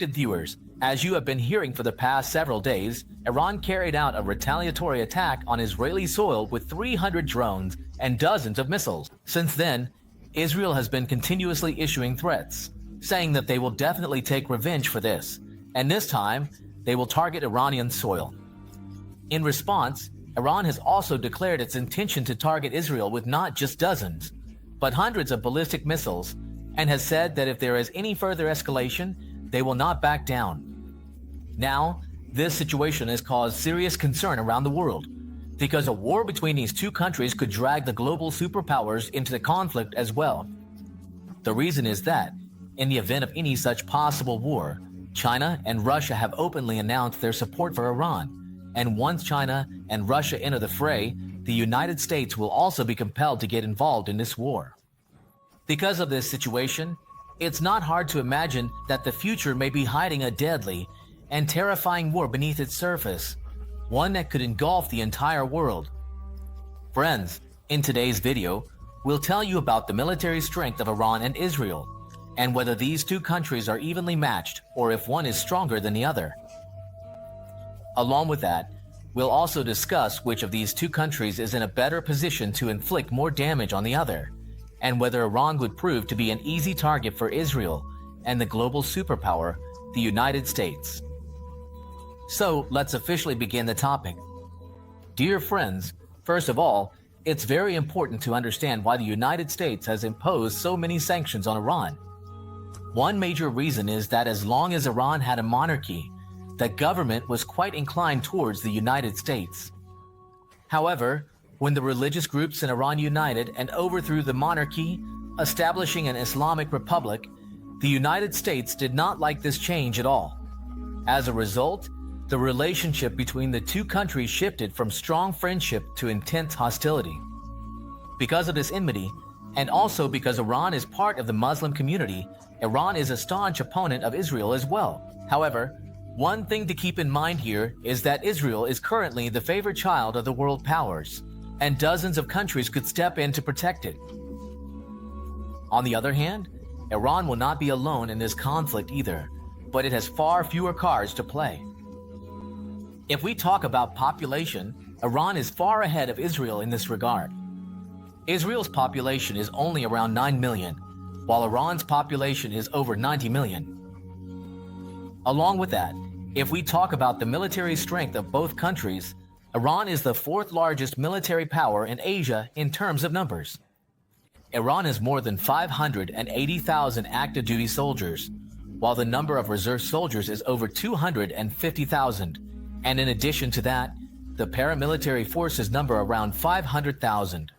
Viewers, as you have been hearing for the past several days, Iran carried out a retaliatory attack on Israeli soil with 300 drones and dozens of missiles. Since then, Israel has been continuously issuing threats, saying that they will definitely take revenge for this, and this time, they will target Iranian soil. In response, Iran has also declared its intention to target Israel with not just dozens, but hundreds of ballistic missiles, and has said that if there is any further escalation, they will not back down. Now, this situation has caused serious concern around the world, because a war between these two countries could drag the global superpowers into the conflict as well. The reason is that, in the event of any such possible war, China and Russia have openly announced their support for Iran, and once China and Russia enter the fray, the United States will also be compelled to get involved in this war. Because of this situation, it's not hard to imagine that the future may be hiding a deadly and terrifying war beneath its surface, one that could engulf the entire world. Friends, in today's video, we'll tell you about the military strength of Iran and Israel, and whether these two countries are evenly matched or if one is stronger than the other. Along with that, we'll also discuss which of these two countries is in a better position to inflict more damage on the other, and whether Iran would prove to be an easy target for Israel and the global superpower, the United States. So let's officially begin the topic. Dear friends, first of all, it's very important to understand why the United States has imposed so many sanctions on Iran. One major reason is that as long as Iran had a monarchy, the government was quite inclined towards the United States. However, when the religious groups in Iran united and overthrew the monarchy, establishing an Islamic republic, the United States did not like this change at all. As a result, the relationship between the two countries shifted from strong friendship to intense hostility. Because of this enmity, and also because Iran is part of the Muslim community, Iran is a staunch opponent of Israel as well. However, one thing to keep in mind here is that Israel is currently the favorite child of the world powers, and dozens of countries could step in to protect it. On the other hand, Iran will not be alone in this conflict either, but it has far fewer cards to play. If we talk about population, Iran is far ahead of Israel in this regard. Israel's population is only around 9 million, while Iran's population is over 90 million. Along with that, if we talk about the military strength of both countries, Iran is the fourth largest military power in Asia in terms of numbers. Iran has more than 580,000 active duty soldiers, while the number of reserve soldiers is over 250,000. And in addition to that, the paramilitary forces number around 500,000.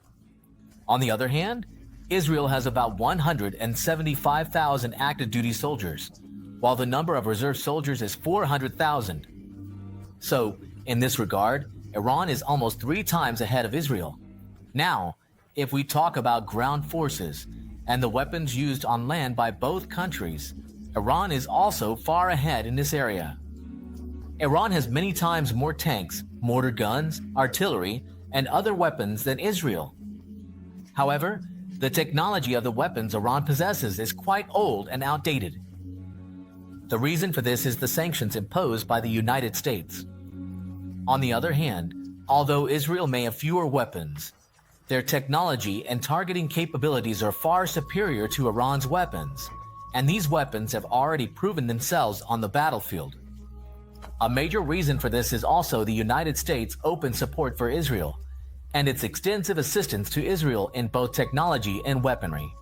On the other hand, Israel has about 175,000 active duty soldiers, while the number of reserve soldiers is 400,000. So, in this regard, Iran is almost 3 times ahead of Israel. Now, if we talk about ground forces and the weapons used on land by both countries, Iran is also far ahead in this area. Iran has many times more tanks, mortar guns, artillery, and other weapons than Israel. However, the technology of the weapons Iran possesses is quite old and outdated. The reason for this is the sanctions imposed by the United States. On the other hand, although Israel may have fewer weapons, their technology and targeting capabilities are far superior to Iran's weapons, and these weapons have already proven themselves on the battlefield. A major reason for this is also the United States' open support for Israel and its extensive assistance to Israel in both technology and weaponry.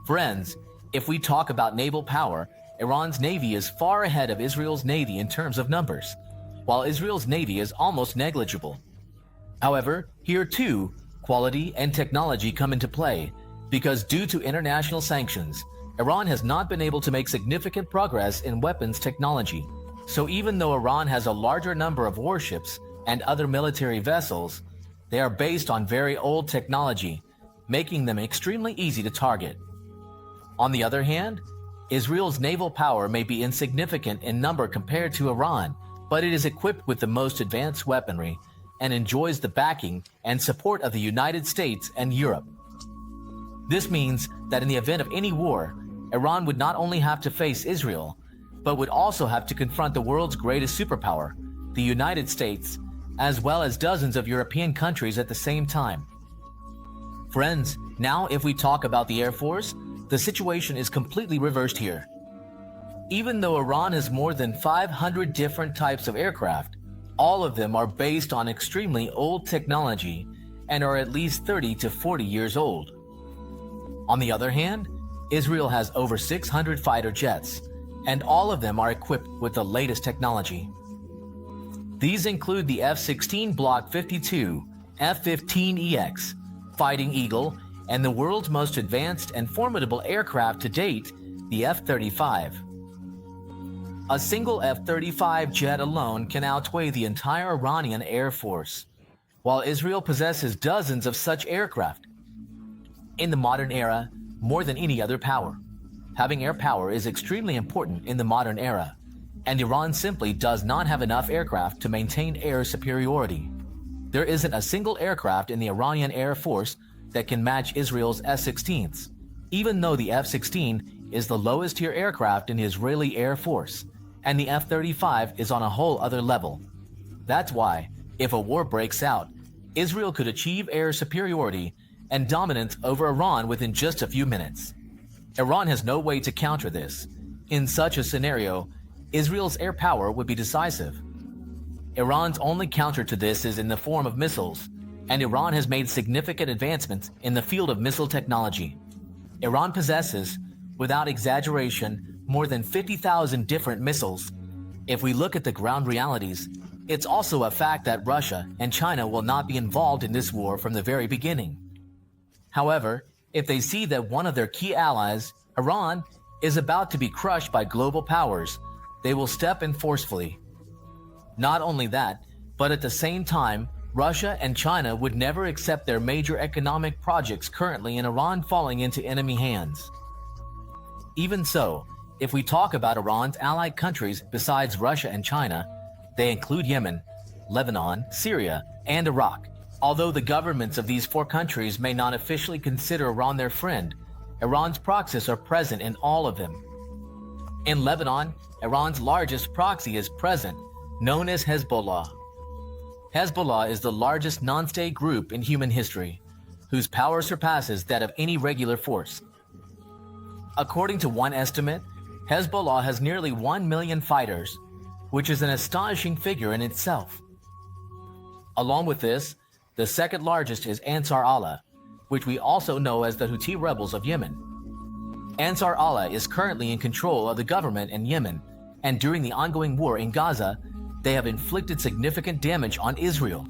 Friends, if we talk about naval power, Iran's navy is far ahead of Israel's navy in terms of numbers, while Israel's navy is almost negligible. However, here too, quality and technology come into play, because due to international sanctions, Iran has not been able to make significant progress in weapons technology. So even though Iran has a larger number of warships and other military vessels, they are based on very old technology, making them extremely easy to target. On the other hand, Israel's naval power may be insignificant in number compared to Iran, but it is equipped with the most advanced weaponry and enjoys the backing and support of the United States and Europe. This means that in the event of any war, Iran would not only have to face Israel, but would also have to confront the world's greatest superpower, the United States, as well as dozens of European countries at the same time. Friends, now if we talk about the Air Force, the situation is completely reversed here. Even though Iran has more than 500 different types of aircraft, all of them are based on extremely old technology and are at least 30 to 40 years old. On the other hand, Israel has over 600 fighter jets, and all of them are equipped with the latest technology. These include the F-16 Block 52, F-15EX, Fighting Eagle, and the world's most advanced and formidable aircraft to date, the F-35. A single F-35 jet alone can outweigh the entire Iranian Air Force, while Israel possesses dozens of such aircraft. In the modern era, more than any other power, having air power is extremely important in the modern era, and Iran simply does not have enough aircraft to maintain air superiority. There isn't a single aircraft in the Iranian Air Force that can match Israel's F-16s, even though the F-16 is the lowest tier aircraft in the Israeli Air Force, and the F-35 is on a whole other level. That's why, if a war breaks out, Israel could achieve air superiority and dominance over Iran within just a few minutes. Iran has no way to counter this. In such a scenario, Israel's air power would be decisive. Iran's only counter to this is in the form of missiles, and Iran has made significant advancements in the field of missile technology. Iran possesses, without exaggeration, more than 50,000 different missiles. If we look at the ground realities, it's also a fact that Russia and China will not be involved in this war from the very beginning. However, if they see that one of their key allies, Iran, is about to be crushed by global powers, they will step in forcefully. Not only that, but at the same time, Russia and China would never accept their major economic projects currently in Iran falling into enemy hands. Even so, if we talk about Iran's allied countries besides Russia and China, they include Yemen, Lebanon, Syria, and Iraq. Although the governments of these four countries may not officially consider Iran their friend, Iran's proxies are present in all of them. In Lebanon, Iran's largest proxy is present, known as Hezbollah. Hezbollah is the largest non-state group in human history, whose power surpasses that of any regular force. According to one estimate, Hezbollah has nearly 1 million fighters, which is an astonishing figure in itself. Along with this, the second largest is Ansar Allah, which we also know as the Houthi rebels of Yemen. Ansar Allah is currently in control of the government in Yemen, and during the ongoing war in Gaza, they have inflicted significant damage on Israel.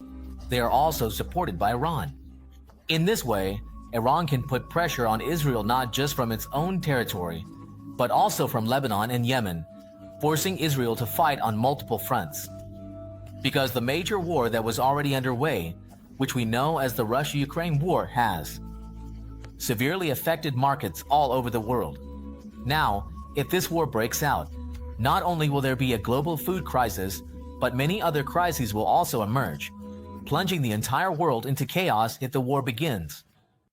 They are also supported by Iran. In this way, Iran can put pressure on Israel not just from its own territory, but also from Lebanon and Yemen, forcing Israel to fight on multiple fronts. Because the major war that was already underway, which we know as the Russia-Ukraine war, has severely affected markets all over the world. Now, if this war breaks out, not only will there be a global food crisis, but many other crises will also emerge, plunging the entire world into chaos if the war begins.